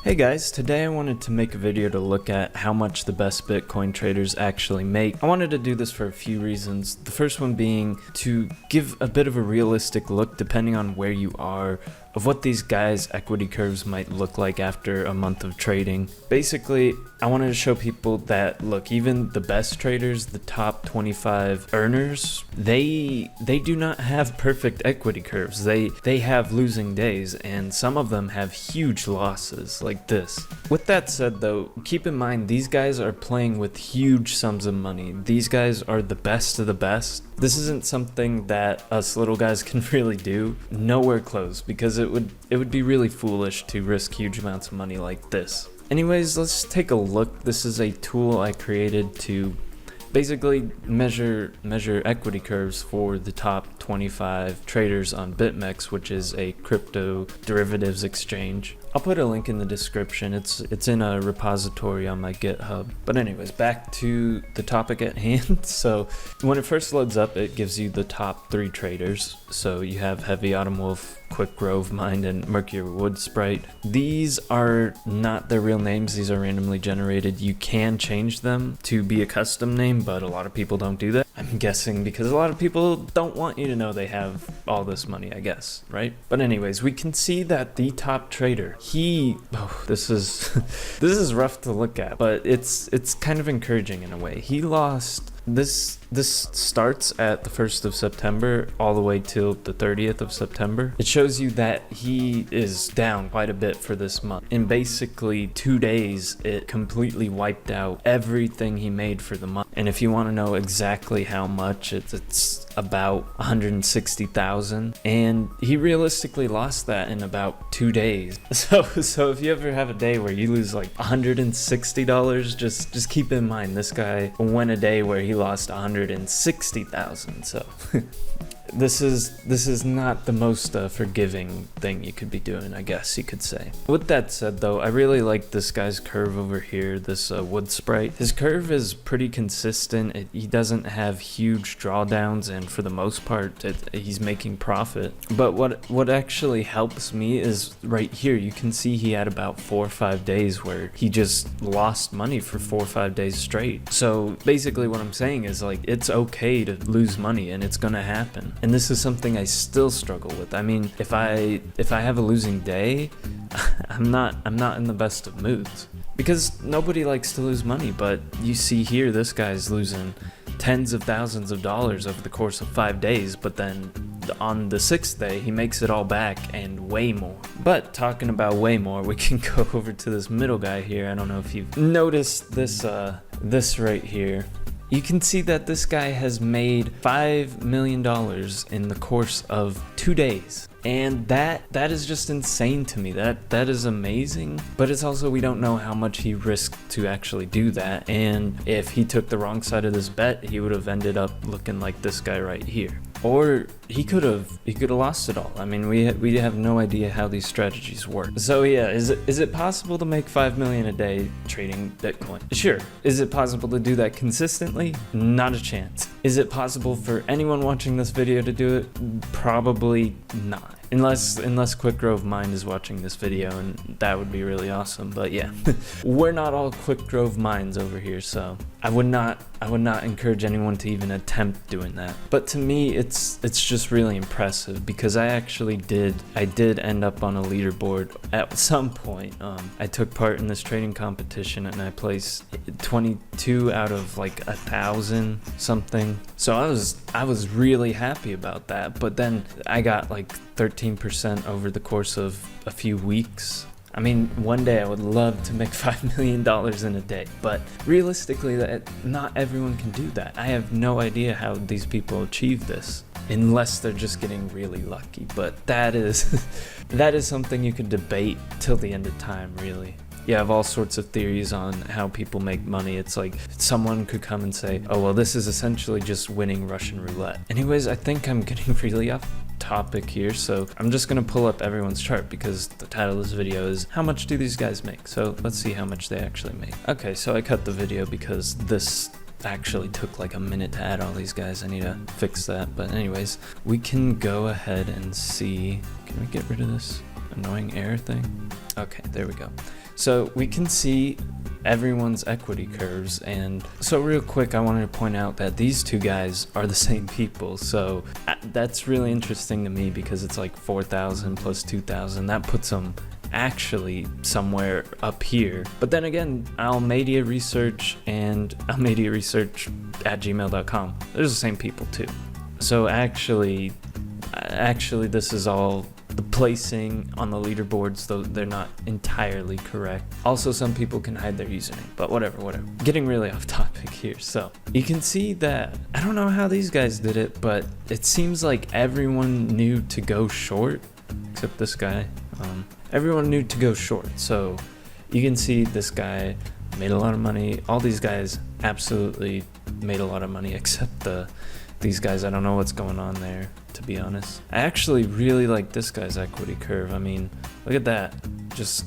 Hey guys, today I wanted to make a video to look at how much the best Bitcoin traders actually make. I wanted to do this for a few reasons. The first one being to give a bit of a realistic look, depending on where you are, of what these guys' equity curves might look like after a month of trading. Basically, I wanted to show people that, look, even the best traders, the top 25 earners, they do not have perfect equity curves. They have losing days, and some of them have huge losses like this. With that said though, keep in mind these guys are playing with huge sums of money. These guys are the best of the best. This isn't something that us little guys can really do. Nowhere close, because it would be really foolish to risk huge amounts of money like this. Anyways, let's take a look. This is a tool I created to basically measure equity curves for the top 25 traders on BitMEX, which is a crypto derivatives exchange. I'll put a link in the description. It's in a repository on my GitHub. But anyways, back to the topic at hand. So when it first loads up, it gives you the top 3 traders. So you have Heavy Autumn Wolf, Quick Grove Mind, and Mercury Wood Sprite. These are not their real names. These are randomly generated. You can change them to be a custom name, but a lot of people don't do that. I'm guessing because a lot of people don't want you to know they have all this money, I guess, right? But anyways, we can see that the top trader, this is rough to look at, but it's kind of encouraging in a way. He lost, this starts at the 1st of September all the way till the 30th of September. It shows you that he is down quite a bit for this month. In basically 2 days, it completely wiped out everything he made for the month. And if you want to know exactly how much, it's about 160,000, and he realistically lost that in about 2 days. So if you ever have a day where you lose like $160, just keep in mind this guy went a day where he lost 160,000. So this is not the most forgiving thing you could be doing, I guess you could say. With that said though, I really like this guy's curve over here, this Wood Sprite. His curve is pretty consistent. He doesn't have huge drawdowns, and for the most part he's making profit. But what actually helps me is right here. You can see he had about 4 or 5 days where he just lost money for 4 or 5 days straight. So basically what I'm saying is, like, it's okay to lose money, and it's gonna happen. And this is something I still struggle with. I mean, if I have a losing day, I'm not in the best of moods, because nobody likes to lose money. But you see here, this guy's losing tens of thousands of dollars over the course of 5 days, but then on the 6th day he makes it all back and way more. But talking about way more, we can go over to this middle guy here. I don't know if you've noticed this right here. You can see that this guy has made $5 million in the course of 2 days. And that is just insane to me. That is amazing. But it's also, we don't know how much he risked to actually do that. And if he took the wrong side of this bet, he would have ended up looking like this guy right here. Or he could have lost it all. I mean, we have no idea how these strategies work. So yeah, is it possible to make 5 million a day trading Bitcoin? Sure. Is it possible to do that consistently? Not a chance. Is it possible for anyone watching this video to do it? Probably not. Unless Quick Grove Mind is watching this video, and that would be really awesome. But yeah, we're not all Quick Grove Minds over here, so I would not encourage anyone to even attempt doing that. But to me, it's just really impressive, because I did end up on a leaderboard at some point. I took part in this trading competition, and I placed 22 out of like 1,000 something. So I was really happy about that. But then I got like 13% over the course of a few weeks. I mean, one day I would love to make $5 million in a day, but realistically, not everyone can do that. I have no idea how these people achieve this, unless they're just getting really lucky. But that is something you could debate till the end of time, really. You have all sorts of theories on how people make money. It's like someone could come and say, oh, well, this is essentially just winning Russian roulette. Anyways, I think I'm getting really off topic here, so I'm just gonna pull up everyone's chart, because the title of this video is how much do these guys make. So let's see how much they actually make. Okay, so I cut the video because this actually took like a minute to add all these guys. I need to fix that. But anyways, we can go ahead and see. Can we get rid of this? annoying error thing. Okay, there we go. So we can see everyone's equity curves, and so real quick I wanted to point out that these two guys are the same people. So that's really interesting to me because it's like 4,000 plus 2,000. That puts them actually somewhere up here. But then again, Almedia Research and Almedia Research at gmail.com, they're the same people too. So actually this is all the placing on the leaderboards, though they're not entirely correct. Also, some people can hide their username, but whatever. Getting really off topic here. So you can see that, I don't know how these guys did it, but it seems like everyone knew to go short, except this guy. Everyone knew to go short. So you can see this guy made a lot of money. All these guys absolutely made a lot of money, except these guys. I don't know what's going on there, to be honest. I actually really like this guy's equity curve. I mean, look at that. Just,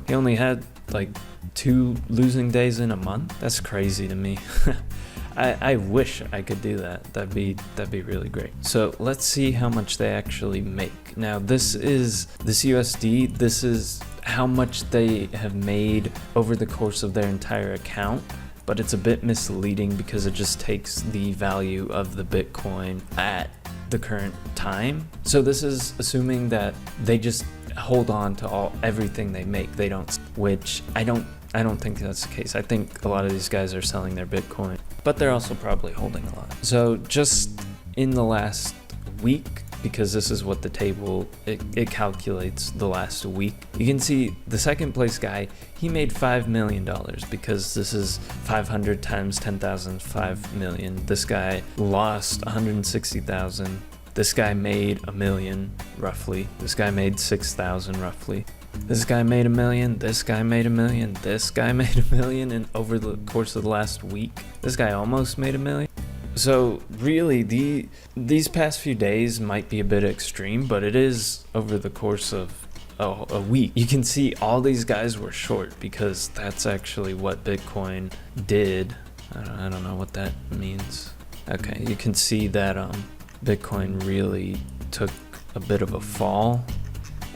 he only had like 2 losing days in a month. That's crazy to me. I wish I could do that. That'd be really great. So let's see how much they actually make. Now this USD, this is how much they have made over the course of their entire account. But it's a bit misleading because it just takes the value of the Bitcoin at the current time. So this is assuming that they just hold on to everything they make. They don't, which I don't think that's the case. I think a lot of these guys are selling their Bitcoin, but they're also probably holding a lot. So just in the last week, because this is what the table, it calculates the last week. You can see the second place guy, he made $5 million because this is 500 times 10,000, 5 million. This guy lost 160,000. This guy made $1 million roughly. This guy made 6,000 roughly. This guy made $1 million. This guy made $1 million. This guy made $1 million, and over the course of the last week, this guy almost made $1 million. So really, these past few days might be a bit extreme, but it is over the course of a week. You can see all these guys were short because that's actually what Bitcoin did. I don't know what that means. Okay, you can see that Bitcoin really took a bit of a fall,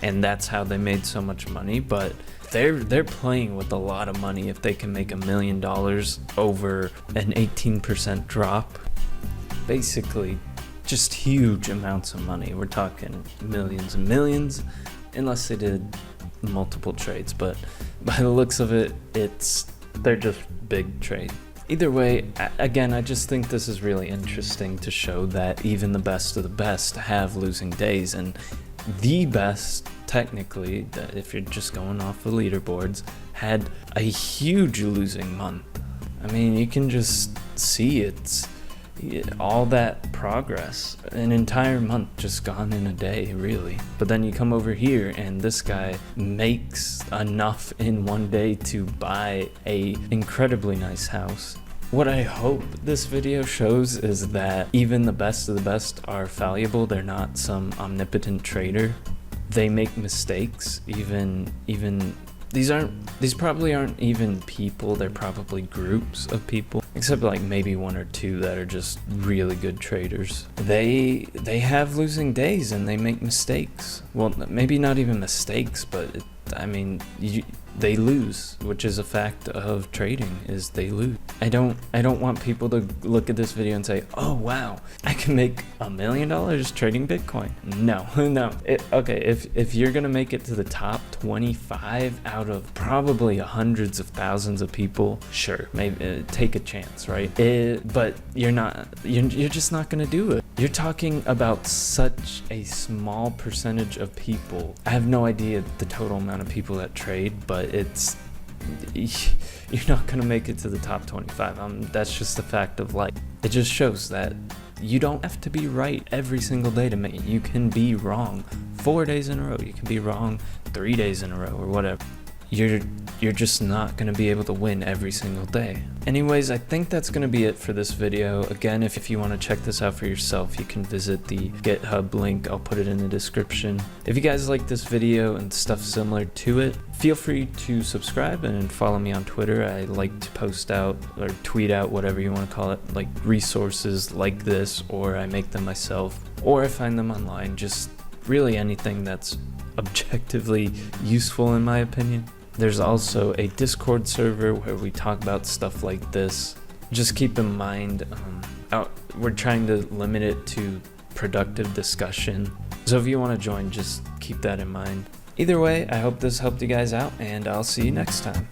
and that's how they made so much money. But they're playing with a lot of money if they can make $1 million over an 18% drop. Basically, just huge amounts of money. We're talking millions and millions, unless they did multiple trades. But by the looks of it, they're just big trades. Either way, again, I just think this is really interesting to show that even the best of the best have losing days, and the best, technically, that if you're just going off the leaderboards, had a huge losing month. I mean, you can just see all that progress, an entire month just gone in a day, really. But then you come over here and this guy makes enough in one day to buy a incredibly nice house. What I hope this video shows is that even the best of the best are fallible. They're not some omnipotent trader. They make mistakes. Even these probably aren't even people. They're probably groups of people, except like maybe 1 or 2 that are just really good traders. They have losing days and they make mistakes. Well, maybe not even mistakes, but they lose, which is a fact of trading, is they lose. I don't want people to look at this video and say, oh wow, I can make $1 million trading Bitcoin. No. Okay, if you're gonna make it to the top 25 out of probably hundreds of thousands of people, sure, maybe take a chance, right? But you're just not gonna do it. You're talking about such a small percentage of people. I have no idea the total amount of people that trade, but you're not gonna make it to the top 25. That's just a fact of life. It just shows that you don't have to be right every single day to make it. You can be wrong 4 days in a row. You can be wrong 3 days in a row or whatever. You're just not going to be able to win every single day. Anyways, I think that's going to be it for this video. Again, if you want to check this out for yourself, you can visit the GitHub link. I'll put it in the description. If you guys like this video and stuff similar to it, feel free to subscribe and follow me on Twitter. I like to post out or tweet out, whatever you want to call it, like resources like this, or I make them myself, or I find them online. Just really anything that's objectively useful in my opinion. There's also a Discord server where we talk about stuff like this. Just keep in mind, we're trying to limit it to productive discussion. So if you want to join, just keep that in mind. Either way, I hope this helped you guys out, and I'll see you next time.